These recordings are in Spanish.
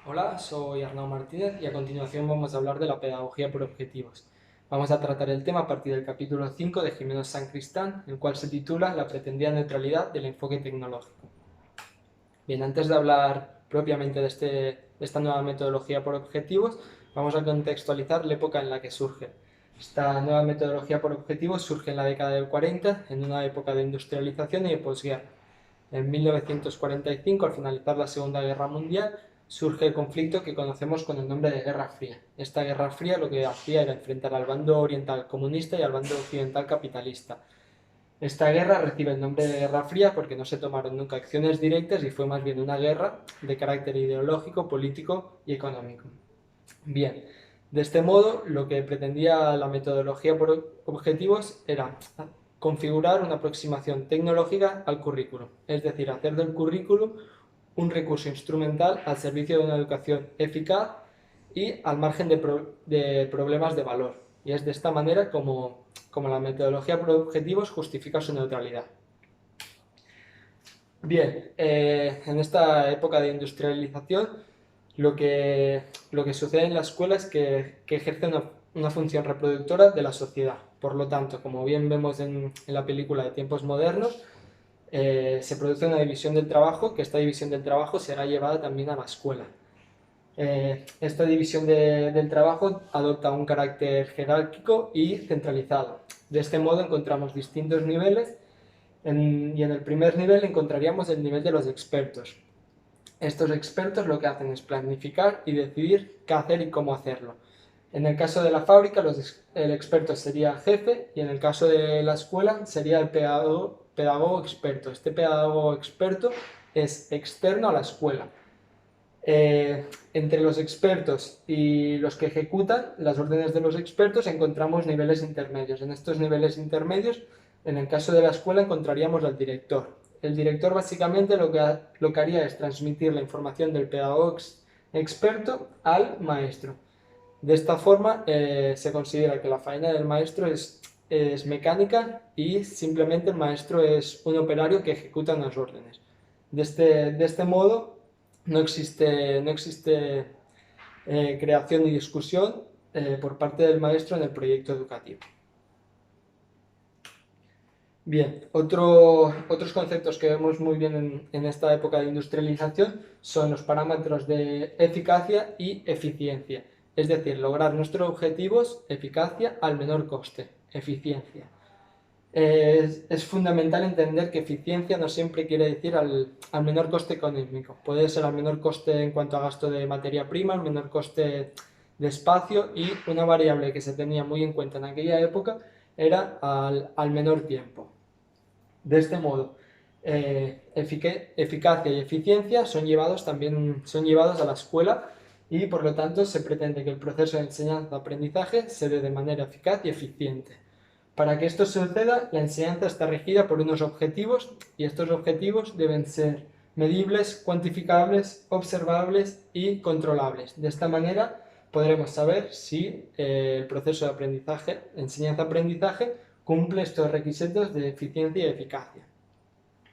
Hola, soy Arnau Martínez y a continuación vamos a hablar de la pedagogía por objetivos. Vamos a tratar el tema a partir del capítulo 5 de Jimeno San Cristán, el cual se titula La pretendida neutralidad del enfoque tecnológico. Bien, antes de hablar propiamente de esta nueva metodología por objetivos, vamos a contextualizar la época en la que surge. Esta nueva metodología por objetivos surge en la década del 40, en una época de industrialización y de posguerra. En 1945, al finalizar la Segunda Guerra Mundial, surge el conflicto que conocemos con el nombre de Guerra Fría. Esta Guerra Fría lo que hacía era enfrentar al bando oriental comunista y al bando occidental capitalista. Esta guerra recibe el nombre de Guerra Fría porque no se tomaron nunca acciones directas y fue más bien una guerra de carácter ideológico, político y económico. Bien, de este modo lo que pretendía la metodología por objetivos era configurar una aproximación tecnológica al currículum, es decir, hacer del currículum un recurso instrumental al servicio de una educación eficaz y al margen de problemas de valor. Y es de esta manera como la metodología por objetivos justifica su neutralidad. Bien, en esta época de industrialización lo que, lo que sucede en la escuela es que ejerce una función reproductora de la sociedad. Por lo tanto, como bien vemos en la película de tiempos modernos, se produce una división del trabajo, que esta división del trabajo será llevada también a la escuela. Esta división del trabajo adopta un carácter jerárquico y centralizado. De este modo encontramos distintos niveles y en el primer nivel encontraríamos el nivel de los expertos. Estos expertos lo que hacen es planificar y decidir qué hacer y cómo hacerlo. En el caso de la fábrica, el experto sería el jefe y en el caso de la escuela sería el pedagogo experto. Este pedagogo experto es externo a la escuela. Entre los expertos y los que ejecutan las órdenes de los expertos encontramos niveles intermedios. En estos niveles intermedios, en el caso de la escuela, encontraríamos al director. El director básicamente lo que haría es transmitir la información del pedagogo experto al maestro. De esta forma se considera que la faena del maestro es mecánica y simplemente el maestro es un operario que ejecuta unas órdenes. De este modo no existe creación ni discusión por parte del maestro en el proyecto educativo. Bien, otros conceptos que vemos muy bien en esta época de industrialización son los parámetros de eficacia y eficiencia. Es decir, lograr nuestros objetivos, eficacia al menor coste, eficiencia. Es fundamental entender que eficiencia no siempre quiere decir al menor coste económico. Puede ser al menor coste en cuanto a gasto de materia prima, al menor coste de espacio y una variable que se tenía muy en cuenta en aquella época era al menor tiempo. De este modo, eficacia y eficiencia son llevados a la escuela y por lo tanto se pretende que el proceso de enseñanza-aprendizaje se dé de manera eficaz y eficiente. Para que esto suceda, la enseñanza está regida por unos objetivos y estos objetivos deben ser medibles, cuantificables, observables y controlables. De esta manera podremos saber si el proceso de aprendizaje, enseñanza-aprendizaje, cumple estos requisitos de eficiencia y eficacia.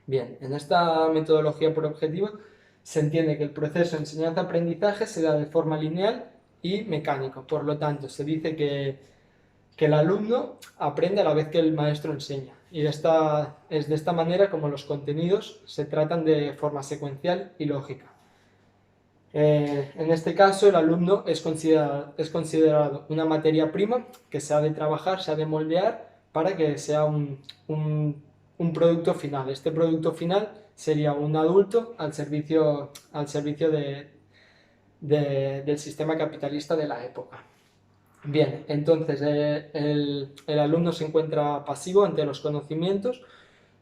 Bien, en esta metodología por objetivos se entiende que el proceso de enseñanza-aprendizaje se da de forma lineal y mecánico. Por lo tanto, se dice que el alumno aprende a la vez que el maestro enseña. Y es de esta manera como los contenidos se tratan de forma secuencial y lógica. En este caso, el alumno es considerado una materia prima que se ha de trabajar, se ha de moldear para que sea un producto final. Este producto final sería un adulto al servicio del sistema capitalista de la época. Bien, entonces el alumno se encuentra pasivo ante los conocimientos.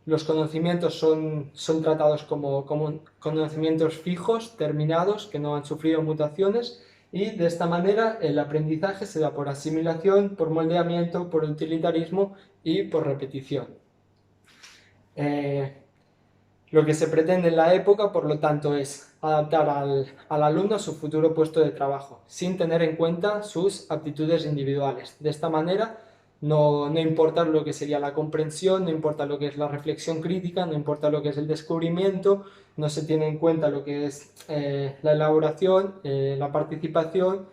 Los conocimientos son tratados como conocimientos fijos, terminados, que no han sufrido mutaciones y de esta manera el aprendizaje se da por asimilación, por moldeamiento, por utilitarismo y por repetición. Eh, lo que se pretende en la época, por lo tanto, es adaptar al alumno a su futuro puesto de trabajo, sin tener en cuenta sus aptitudes individuales. De esta manera, no importa lo que sería la comprensión, no importa lo que es la reflexión crítica, no importa lo que es el descubrimiento, no se tiene en cuenta lo que es la elaboración, la participación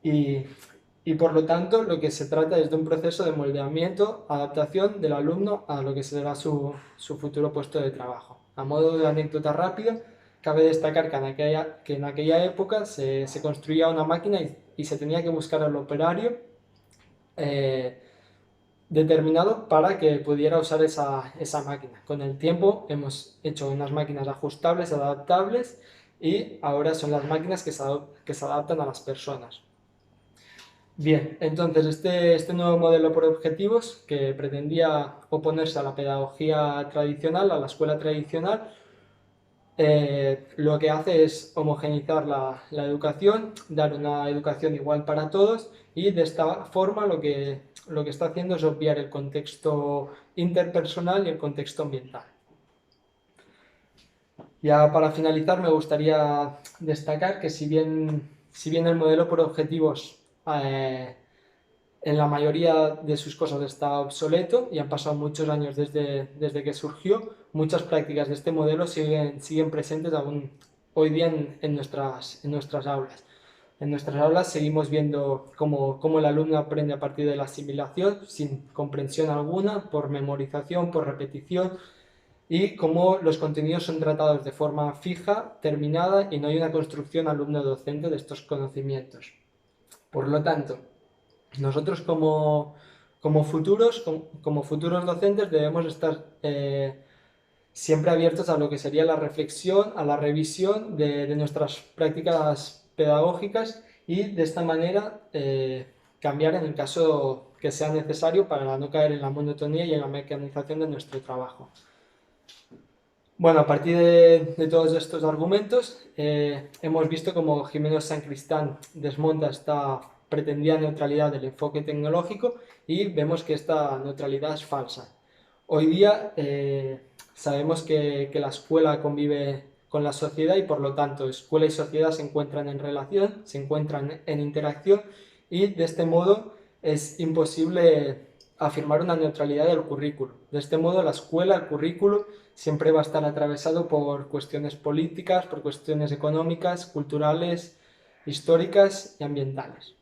y por lo tanto lo que se trata es de un proceso de moldeamiento, adaptación del alumno a lo que será su futuro puesto de trabajo. A modo de anécdota rápida, cabe destacar que en aquella época se construía una máquina y se tenía que buscar al operario determinado para que pudiera usar esa máquina. Con el tiempo hemos hecho unas máquinas ajustables, adaptables, y ahora son las máquinas que se adaptan a las personas. Bien, entonces este nuevo modelo por objetivos, que pretendía oponerse a la pedagogía tradicional, a la escuela tradicional, lo que hace es homogeneizar la educación, dar una educación igual para todos, y de esta forma lo que está haciendo es obviar el contexto interpersonal y el contexto ambiental. Ya para finalizar me gustaría destacar que si bien el modelo por objetivos en la mayoría de sus cosas está obsoleto y han pasado muchos años desde que surgió, muchas prácticas de este modelo siguen presentes aún hoy día en nuestras aulas. En nuestras aulas seguimos viendo cómo el alumno aprende a partir de la asimilación, sin comprensión alguna, por memorización, por repetición, y cómo los contenidos son tratados de forma fija, terminada, y no hay una construcción alumno-docente de estos conocimientos. Por lo tanto, nosotros como futuros docentes debemos estar siempre abiertos a lo que sería la reflexión, a la revisión de nuestras prácticas pedagógicas, y de esta manera cambiar en el caso que sea necesario para no caer en la monotonía y en la mecanización de nuestro trabajo. Bueno, a partir de todos estos argumentos, hemos visto cómo Gimeno Sancristán desmonta esta pretendida neutralidad del enfoque tecnológico, y vemos que esta neutralidad es falsa. Hoy día sabemos que la escuela convive con la sociedad, y por lo tanto escuela y sociedad se encuentran en relación, se encuentran en interacción, y de este modo es imposible afirmar una neutralidad del currículo. De este modo la escuela, el currículo, siempre va a estar atravesado por cuestiones políticas, por cuestiones económicas, culturales, históricas y ambientales.